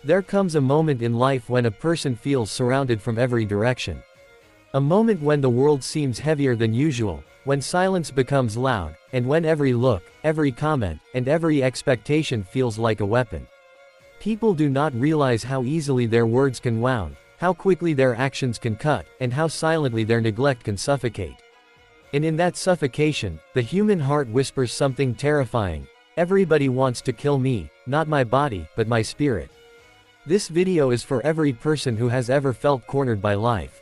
There comes a moment in life when a person feels surrounded from every direction. A moment when the world seems heavier than usual, when silence becomes loud, and when every look, every comment, and every expectation feels like a weapon. People do not realize how easily their words can wound, how quickly their actions can cut, and how silently their neglect can suffocate. And in that suffocation, the human heart whispers something terrifying. Everybody wants to kill me, not my body, but my spirit. This video is for every person who has ever felt cornered by life.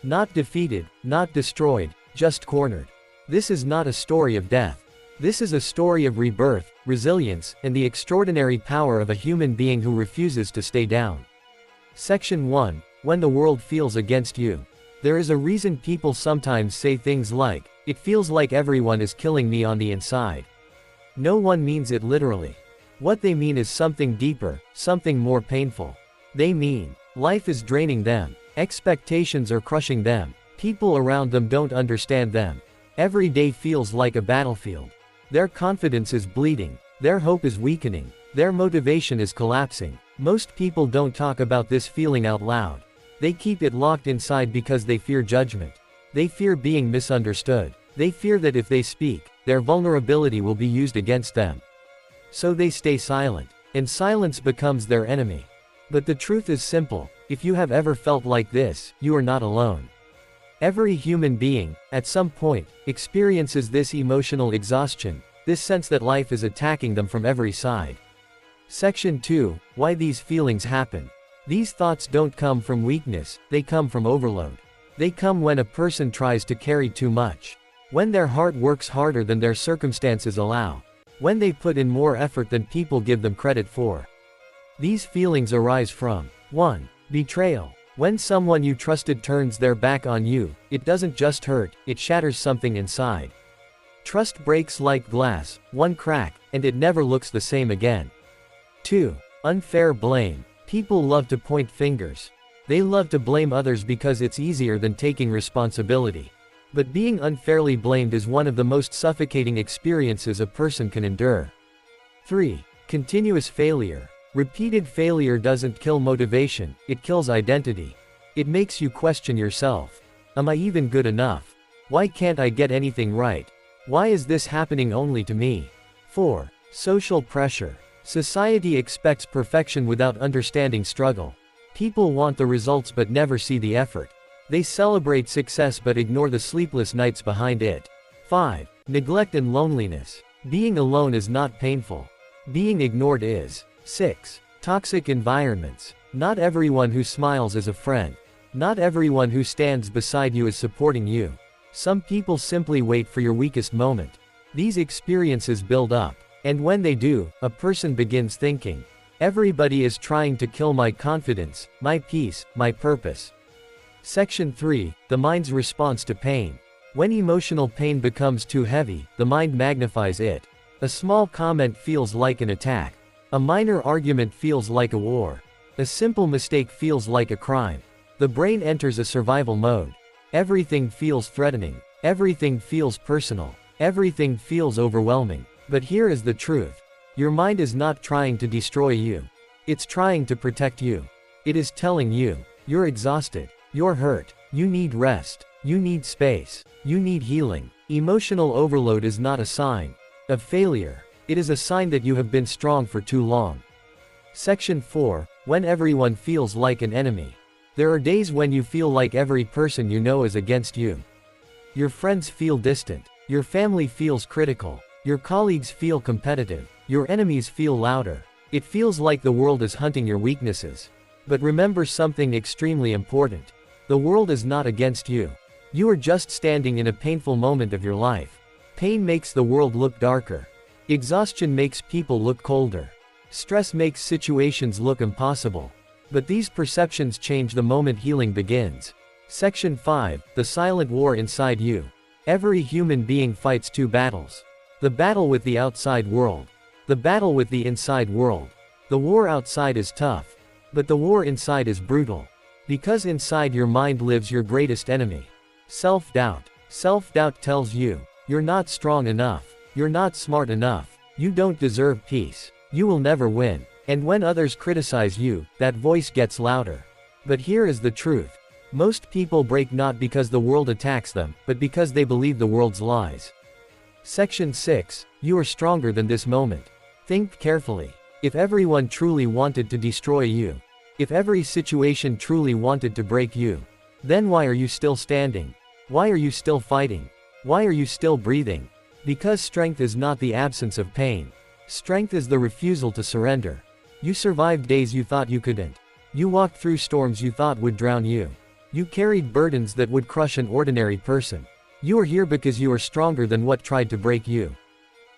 Not defeated, not destroyed, just cornered. This is not a story of death. This is a story of rebirth, resilience, and the extraordinary power of a human being who refuses to stay down. Section 1. When the world feels against you. There is a reason people sometimes say things like, "It feels like everyone is killing me on the inside." No one means it literally. What they mean is something deeper, something more painful. They mean, life is draining them, expectations are crushing them, people around them don't understand them. Every day feels like a battlefield. Their confidence is bleeding, their hope is weakening, their motivation is collapsing. Most people don't talk about this feeling out loud. They keep it locked inside because they fear judgment. They fear being misunderstood. They fear that if they speak, their vulnerability will be used against them. So they stay silent, and silence becomes their enemy. But the truth is simple: if you have ever felt like this, you are not alone. Every human being, at some point, experiences this emotional exhaustion, this sense that life is attacking them from every side. Section 2. Why these feelings happen. These thoughts don't come from weakness, they come from overload. They come when a person tries to carry too much. When their heart works harder than their circumstances allow. When they put in more effort than people give them credit for. These feelings arise from 1. Betrayal. When someone you trusted turns their back on you, it doesn't just hurt, it shatters something inside. Trust breaks like glass, one crack, and it never looks the same again. 2. Unfair blame. People love to point fingers. They love to blame others because it's easier than taking responsibility. But being unfairly blamed is one of the most suffocating experiences a person can endure. 3. Continuous failure. Repeated failure doesn't kill motivation, it kills identity. It makes you question yourself. Am I even good enough? Why can't I get anything right? Why is this happening only to me? 4. Social pressure. Society expects perfection without understanding struggle. People want the results but never see the effort. They celebrate success but ignore the sleepless nights behind it. 5. Neglect and loneliness. Being alone is not painful. Being ignored is. 6. Toxic environments. Not everyone who smiles is a friend. Not everyone who stands beside you is supporting you. Some people simply wait for your weakest moment. These experiences build up. And when they do, a person begins thinking, everybody is trying to kill my confidence, my peace, my purpose. Section 3. The mind's response to pain. When emotional pain becomes too heavy, the mind magnifies it. A small comment feels like an attack. A minor argument feels like a war. A simple mistake feels like a crime. The brain enters a survival mode. Everything feels threatening. Everything feels personal. Everything feels overwhelming. But here is the truth. Your mind is not trying to destroy you. It's trying to protect you. It is telling you, you're exhausted. You're hurt. You need rest. You need space. You need healing. Emotional overload is not a sign of failure. It is a sign that you have been strong for too long. Section 4. When everyone feels like an enemy. There are days when you feel like every person you know is against you. Your friends feel distant. Your family feels critical. Your colleagues feel competitive. Your enemies feel louder. It feels like the world is hunting your weaknesses. But remember something extremely important. The world is not against you. You are just standing in a painful moment of your life. Pain makes the world look darker. Exhaustion makes people look colder. Stress makes situations look impossible. But these perceptions change the moment healing begins. Section 5. The silent war inside you. Every human being fights two battles. The battle with the outside world. The battle with the inside world. The war outside is tough. But the war inside is brutal. Because inside your mind lives your greatest enemy. Self-doubt. Self-doubt tells you, you're not strong enough. You're not smart enough. You don't deserve peace. You will never win. And when others criticize you, that voice gets louder. But here is the truth. Most people break not because the world attacks them, but because they believe the world's lies. Section 6. You are stronger than this moment. Think carefully. If everyone truly wanted to destroy you, if every situation truly wanted to break you, then why are you still standing? Why are you still fighting? Why are you still breathing? Because strength is not the absence of pain. Strength is the refusal to surrender. You survived days you thought you couldn't. You walked through storms you thought would drown you. You carried burdens that would crush an ordinary person. You are here because you are stronger than what tried to break you.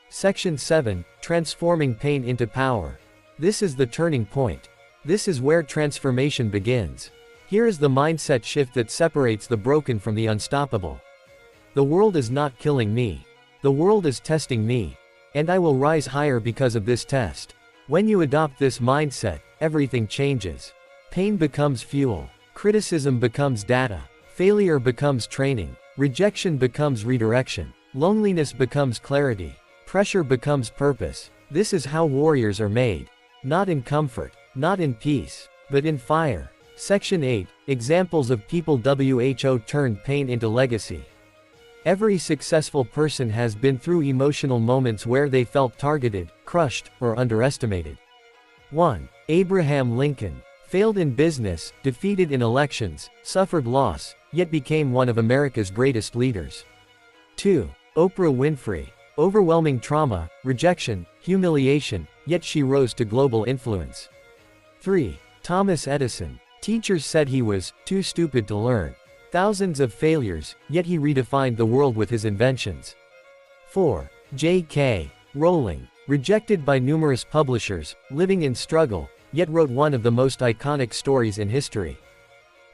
Section 7. Transforming pain into power. This is the turning point. This is where transformation begins. Here is the mindset shift that separates the broken from the unstoppable. The world is not killing me. The world is testing me. And I will rise higher because of this test. When you adopt this mindset, everything changes. Pain becomes fuel. Criticism becomes data. Failure becomes training. Rejection becomes redirection. Loneliness becomes clarity. Pressure becomes purpose. This is how warriors are made. Not in comfort, not in peace, but in fire. Section 8. Examples of people who turned pain into legacy. Every successful person has been through emotional moments where they felt targeted, crushed, or underestimated. 1. Abraham Lincoln. Failed in business, defeated in elections, suffered loss, yet became one of America's greatest leaders. 2. Oprah Winfrey. Overwhelming trauma, rejection, humiliation, yet she rose to global influence. 3. Thomas Edison. Teachers said he was too stupid to learn. Thousands of failures, yet he redefined the world with his inventions. 4. J.K. Rowling. Rejected by numerous publishers, living in struggle, yet wrote one of the most iconic stories in history.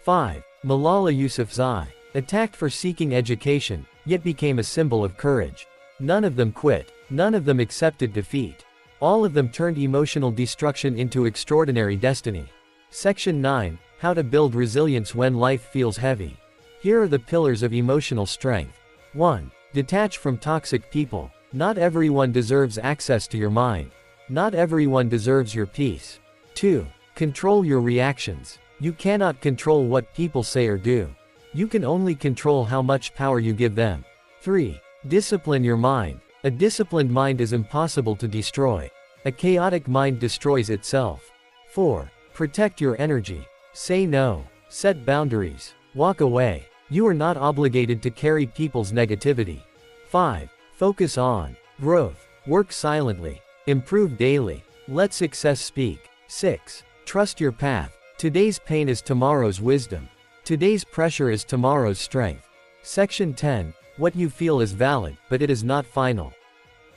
5. Malala Yousafzai. Attacked for seeking education, yet became a symbol of courage. None of them quit. None of them accepted defeat. All of them turned emotional destruction into extraordinary destiny. Section 9. How to build resilience when life feels heavy. Here are the pillars of emotional strength. 1. Detach from toxic people. Not everyone deserves access to your mind. Not everyone deserves your peace. 2. Control your reactions. You cannot control what people say or do. You can only control how much power you give them. 3. Discipline your mind. A disciplined mind is impossible to destroy. A chaotic mind destroys itself. 4. Protect your energy. Say no. Set boundaries. Walk away. You are not obligated to carry people's negativity. 5. Focus on growth. Work silently. Improve daily. Let success speak. 6. Trust your path. Today's pain is tomorrow's wisdom. Today's pressure is tomorrow's strength. Section 10. What you feel is valid, but it is not final.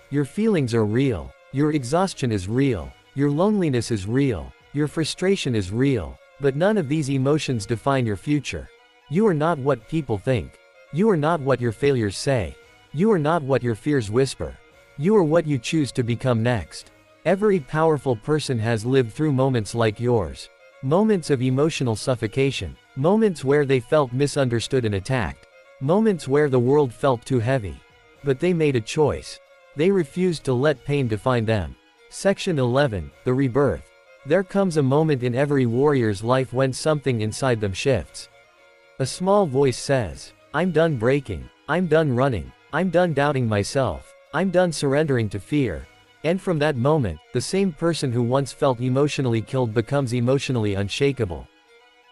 Your feelings are real. Your exhaustion is real. Your loneliness is real. Your frustration is real. But none of these emotions define your future. You are not what people think. You are not what your failures say. You are not what your fears whisper. You are what you choose to become next. Every powerful person has lived through moments like yours. Moments of emotional suffocation. Moments where they felt misunderstood and attacked. Moments where the world felt too heavy. But they made a choice. They refused to let pain define them. Section 11. The rebirth. There comes a moment in every warrior's life when something inside them shifts. A small voice says, I'm done breaking. I'm done running. I'm done doubting myself. I'm done surrendering to fear. And from that moment, the same person who once felt emotionally killed becomes emotionally unshakable.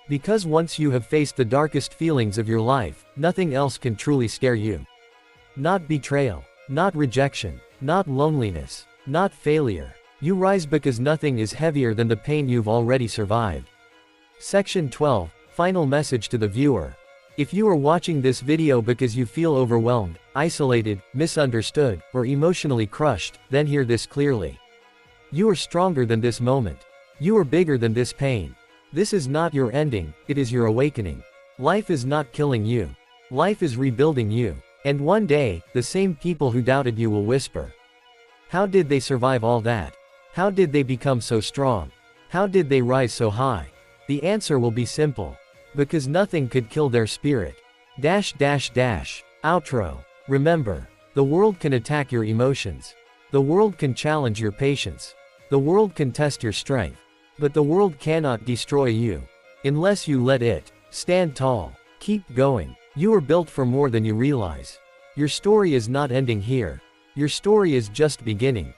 Because once you have faced the darkest feelings of your life, nothing else can truly scare you. Not betrayal. Not rejection. Not loneliness. Not failure. You rise because nothing is heavier than the pain you've already survived. Section 12. Final message to the viewer. If you are watching this video because you feel overwhelmed, isolated, misunderstood, or emotionally crushed, then hear this clearly. You are stronger than this moment. You are bigger than this pain. This is not your ending, it is your awakening. Life is not killing you. Life is rebuilding you. And one day, the same people who doubted you will whisper. How did they survive all that? How did they become so strong? How did they rise so high? The answer will be simple. Because nothing could kill their spirit. Outro. Remember, the world can attack your emotions. The world can challenge your patience. The world can test your strength. But the world cannot destroy you. Unless you let it. Stand tall. Keep going. You are built for more than you realize. Your story is not ending here. Your story is just beginning.